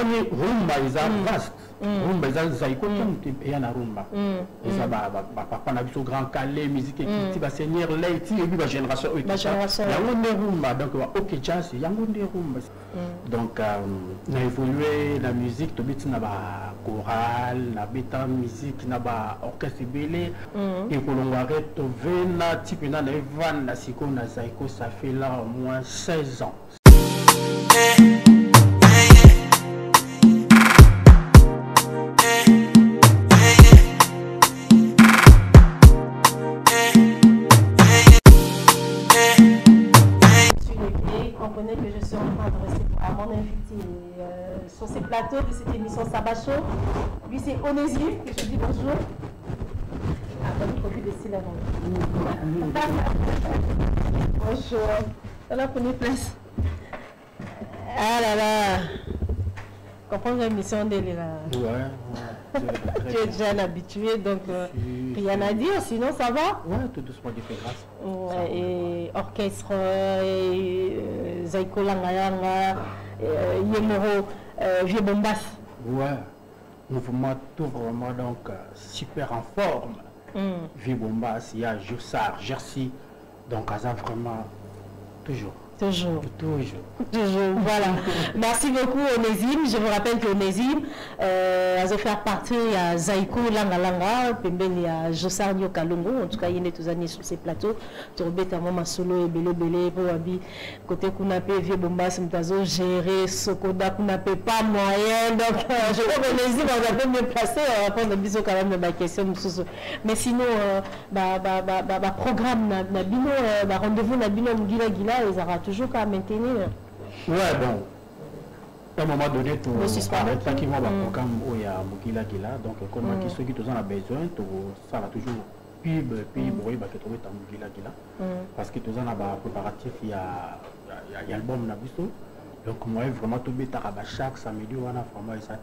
omoni rumba eza vaste rumba eza zaiko eya na rumba eza bapapa na biso grand calais musique ekiti baseigneur laiti ebi bagénération oyo yango nde rumba donc ok jazz yango nde rumba donc na évolué la musique tobeti na bachoral na beta musique na baorchestre ebele ekolongware tovena type na evan na sikoyo na zaiko ça fait là au moins 16 ans. Comprenez que je suis en train de rester à mon invité sur ces plateaux de cette émission Sabah Show. Lui c'est Onésime, que je dis bonjour. Ah, bah, il faut plus laisser la langue. Bonjour. Alors, prenez place. Ah là là. Comprendre l'émission d'elle là. Ouais. Tu es déjà habitué, donc rien à dire, sinon ça va? Ouais, tout doucement, Dieu fait grâce. Ouais, et orchestre, Zaiko Langayanga, Yemoro, Vieux Bombas. Ouais, mouvement tout vraiment donc super en forme. Vieux Bombas, il y a Jussar, Jersey, donc ça vraiment toujours. Toujours. Toujours. Voilà. Merci beaucoup Onésime. Je vous rappelle que Onésime a fait partie à Zaiko Langa, Pembeni à Jossar Kalongo. En tout cas, il y a tous années sur ces plateaux. Tu rebêtes à moi solo et belé pour Abi. Côté Kunape, Vieux Bombas, Mtazo, gérer Sokoda, Kunape, pas moyen. Donc, je crois que Onésime, on a peu mieux placé. On va prendre bisous quand même de ma question. Mais sinon, programme, rendez-vous, Gila, ils auront toujours qu'à maintenir. Ouais, bon. À un moment donné, tout arrête pas qu'il va programme où il y a Mugila Gila. Donc, comme ceux qui ont besoin, ça va toujours pub, bruit, qui trouver ta Mugila Gila. Parce que tous en a préparatif, il y a l'album Nabiso. Donc, moi, vraiment, tout bêta chaque samedi, on a vraiment ça.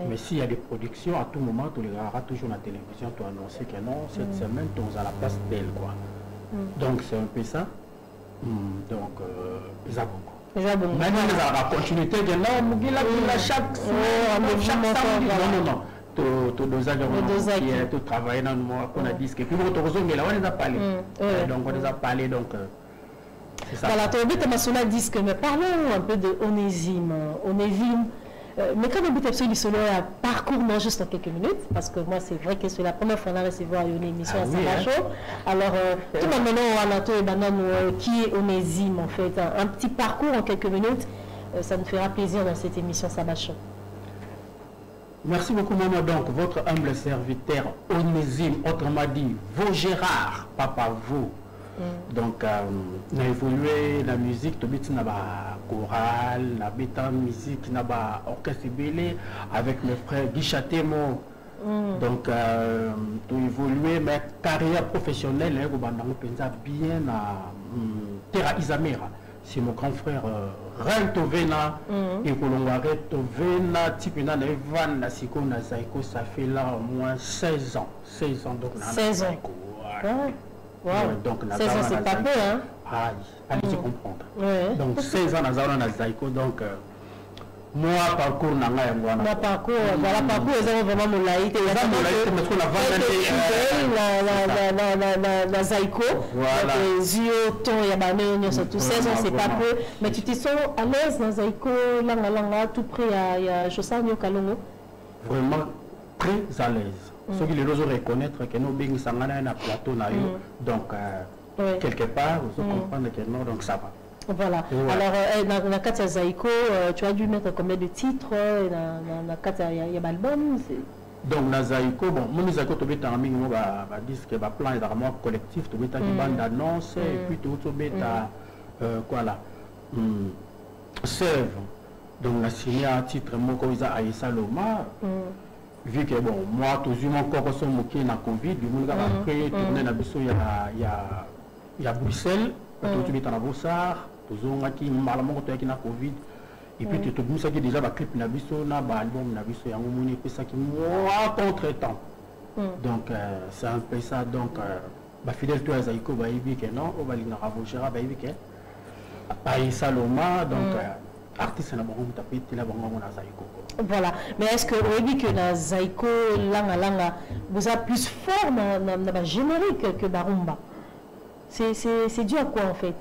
Mais s'il y a des productions, à tout moment, tu les verras toujours à la télévision, tu annoncer que non, cette semaine, tu es à la place d'elle, quoi. Donc, c'est un peu ça. Donc, ils ont beaucoup. Maintenant, ils ont la continuité de non, Mugila Gila chaque samedi. Non. Tout dosage qui travaille dans le mois qu'on a dit que puis mais là on les a parlé. Donc on les a parlé donc c'est ça. Voilà, tu as dit que disque, mais parlons un peu de Onésime. Mais quand même, tu as solo à parcours, moi, juste en quelques minutes, parce que moi, c'est vrai que c'est la première fois qu'on a recevoir une émission à Sabah Show. Alors, tout le monde, qui est Onésime, en fait, un petit parcours en quelques minutes, ça nous fera plaisir dans cette émission Sabah Show. Merci beaucoup, maman. Donc, votre humble serviteur, Onésime, autrement dit, vos Gérard, papa, vous. Donc, on a évolué la musique, tout le monde a choral, la bêta musique, on a orchestre belé avec mes frères Guichatemo. Donc, tout évolué, mais carrière professionnelle, on a bien à Terra Isamera. C'est mon grand frère Rentovena et Kolongare Tovena, Tipena, Evan, la Siko, Nazaiko, ça fait là au moins 16 ans. 16 ans, donc 16 ans. Wow. Donc, 16 ans, c'est pas peu, hein? Allez-y comprendre. Donc, 16 ans, on a Zaiko, donc, moi, parcours, moi, parcours, voilà, parcours, ils ont vraiment mon laïté. Ils ont parce qu'on a la Zaiko, les yeux, ton, il y a tout 16 ans, c'est pas peu. Mais tu te sens à l'aise dans Zaiko, Langa, tout près à Jossar Kalongo? Vraiment très à l'aise. Ceux qui les osent reconnaître que nous sommes sur un plateau, donc quelque part, vous comprenez que non, donc ça va. Voilà. Alors, dans la carte Zaiko, tu as dû mettre combien de titres dans la carte il y a l'album? Donc, dans Zaiko, bon, mon Zaiko, tu as mis un disque, un plan d'armoire collectif, tu as une bande d'annonces, et puis tu as quoi là? Serve. Donc, on a signé un titre, Mokoïza Aïssa Loma. Vu que bon, moi, toujours mon corps sont moqués dans la Covid, du monde après tourner dans Bissau, il y a Bruxelles, tu es dans la Bossard, toujours qui malamment qui na Covid, et puis tu te dis déjà le clip na Bissau, na album na Bissau, il y a un moment ça qui moi contre temps. Donc c'est un peu ça, donc fidèle toi Zaiko, bah il que non, on va aller dans Ravogera, bah il que Aïssa Loma, donc artiste na bango tapete la bango na Zaiko. Voilà, mais est-ce que on dit que dans Zaiko langa vous avez plus fort dans générique que Barumba? C'est dû à quoi en fait?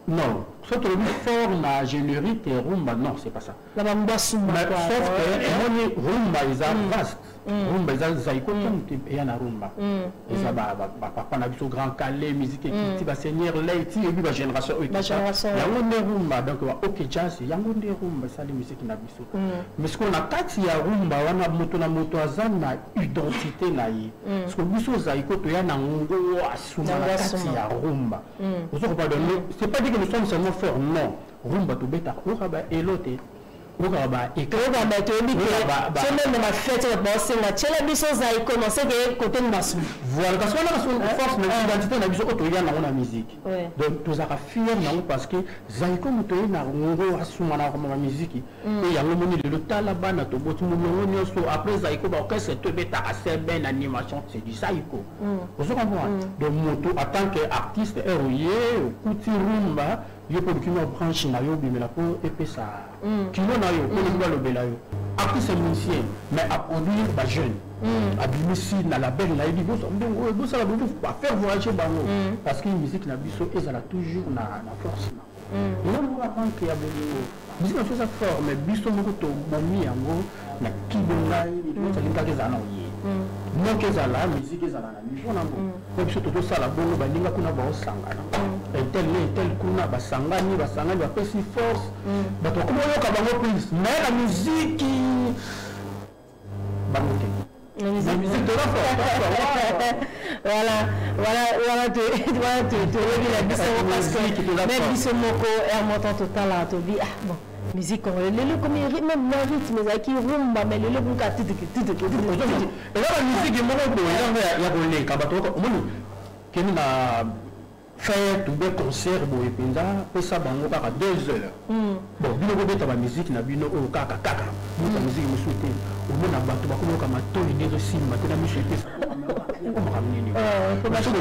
Non, surtout le fort na générique et rumba, non, c'est pas ça. La bamba souma. Mais sauf que rumba est vaste. Rumba est Zaiko et y en a rumba. Et ça papa na biso grand calais musique qui va seigneur Leiti et puis la génération. La génération. Il y a un rumba donc OK jazz, il y a un rumba ça les musiques na biso. Mais ce qu'on a kati ya rumba wana moto azana identité na yi. Parce que biso Zaiko to ya na ngo asuma kati ya rumba. C'est pas dire que nous sommes seulement forts, non. Rumba to beta uraba elote. Uraba et que ba to bi que c'est même ma fête ba c'est la tchela biso Zaiko non c'est que côté masu. Voilà parce qu'on a son force mais identité na biso to ya na musique. Donc tous a fier na parce que Zaiko moto na ngo asuma na ma musique et ya ngomoni le talaba na to botu mo nyonso après Zaiko ba que c'est to beta assez bien animation c'est du Zaiko. Vous comprenez? Donc moto en tant qu'artiste héroïe kuti rumba yo pour qui nous branche na yo bimela pour épée ça qui nous na yo pour le bela yo artiste musicien mais à produire ba jeune à bimisi na label na yidi bo ça la bo pas faire voyager bango parce que musique na biso et ça la toujours na force na non on apprend qu'il y a musique na chose fort mais biso moko to bomi yango na kibonga ça linka ke zana oye non que ça la musique ezala na niveau na ngo ko biso to sala bongo balinga kuna ba osangana tel kuna basangani ba pesi force bato ko yoka bango plus mais la musique bango te la musique de la force voilà tu la biso parce que même biso moko est montant total à to bi bon musique le comme même le rythme qui rumba mais le buka tout et là la musique moko do ya bolé ka bato ko moni keni na faire tout des concerts bo epinda pe ça bango ka 2 heures bon bino ko beta ba musique na bino o kaka la musique me souhaiter o mona bato ba ko ka matoli de sim matena mi souhaiter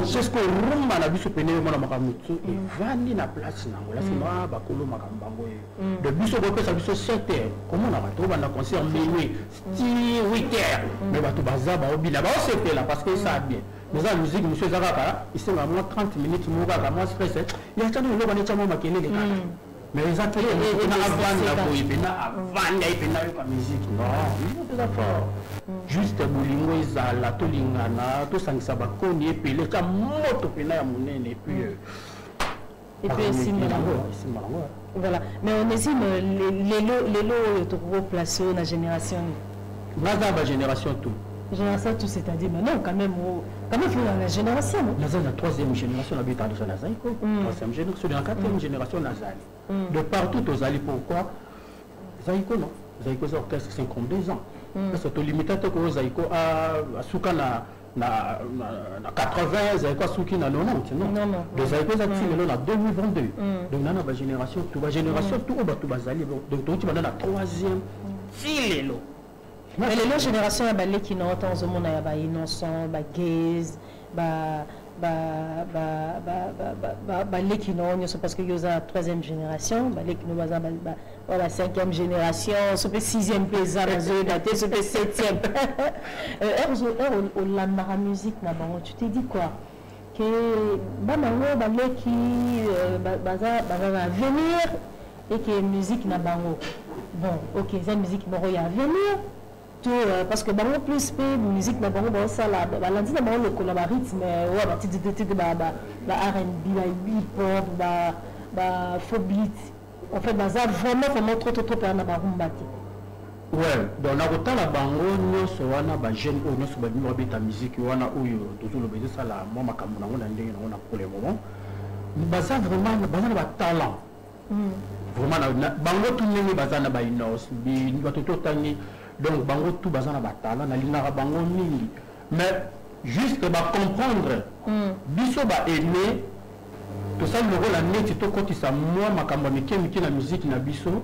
c'est ce que rumba na biso pene mona makamutsu et vandi na place na ngola sima ba kolo makambango de biso ko pesa biso 7 heures comment na bato ba na concert minuit 8 heures mais bato bazaba obila ba osete là parce que ça bien mais la musique monsieur Zagaka il c'est vraiment 30 minutes moka ka moi stress il y a tant de lo ba ne chamo makelele kaka mais les acteurs na avanda ko ibena avanda ibena yo ka musique non il est fort juste bolingo ezala tolingana tosangisa bakoni epele ka moto pena ya monene et puis simalango voilà mais on estime les lots to placer na génération baza ba génération tout génération tout c'est-à-dire maintenant quand même dans la génération la troisième génération la bita de la Zaiko troisième génération la quatrième génération nazali de partout aux ali pourquoi Zaiko non Zaiko c'est orchestre 52 ans parce que limité que Zaiko a suka na 80 Zaiko suki na 90 non de Zaiko ça c'est na 2022 donc na ba génération tout ba génération tout ba tout bazali donc tu vas dans la troisième filelo mais les générations à balé qui n'ont autant au monde à ba innocent ba gaze ba les qui n'ont parce que y a troisième génération les qui n'ont pas la cinquième génération ce peut sixième plaisir ce peut septième la musique tu t'es dit quoi que les qui va venir et que musique n'a bon ok c'est musique il y a venir tout parce que bango plus pe musique na bango ba sala ba landi na bango le rythme ouais ba titi ba R&B ba hip hop ba afrobeat en fait baza vraiment trop na ba rumba ti ouais donc na kotala bango nyonso wana ba jeune o nyonso ba bino beta musique wana oyo tozolo beza sala mo makambo na ngona ndenge na ngona pour le moment baza vraiment baza na ba talent vraiment bango tout ndenge baza na ba inos bi bato totangi donc bango tout bazana batala na linara bango mingi mais juste ba comprendre biso ba aimer to ça le rôle la net to kotisa moi makamba mike na musique na biso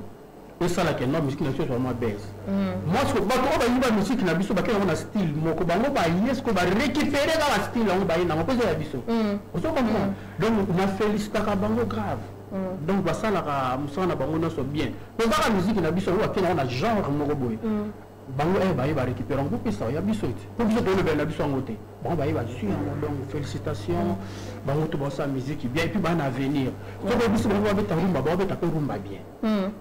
et ça la que non musique na biso vraiment baisse moi ce que ba to ba yiba musique na biso ba kena na style moko bango ba yes ko ba récupérer dans la style on ba ina ko za biso on se comprend donc na félicite ka bango grave donc ça la musana bango na so bien donc la musique na biso wa kena na genre moko boy bango ba récupérer un groupe ça ya biso pour biso le ben na biso ngote bon ba dessus donc félicitations bango to bossa musique bien et puis ba na avenir so ba biso ba beta rumba ba beta ko rumba bien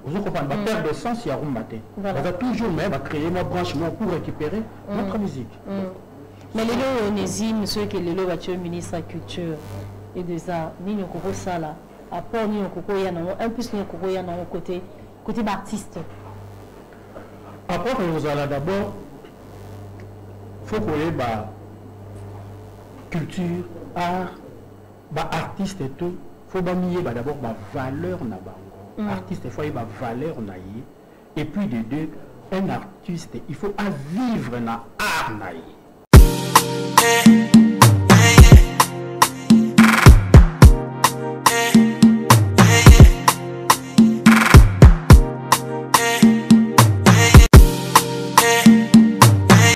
vous comprenez ba perdre de sens ya rumba te on va toujours mais va créer une branche pour récupérer notre musique. Mais les lots Onésime, ceux qui les lots battus ministre de la culture et des arts, ni nous courons ça là, à part ni nous courons y en a un plus nous courons y en a un côté d'artiste. Après nous allons d'abord, faut qu'on ait bah culture, art, bah artiste et tout, faut bah mier bah d'abord bah valeur na bango. Artiste il faut y bah valeur na y, et puis de deux, un artiste il faut à vivre na art na y.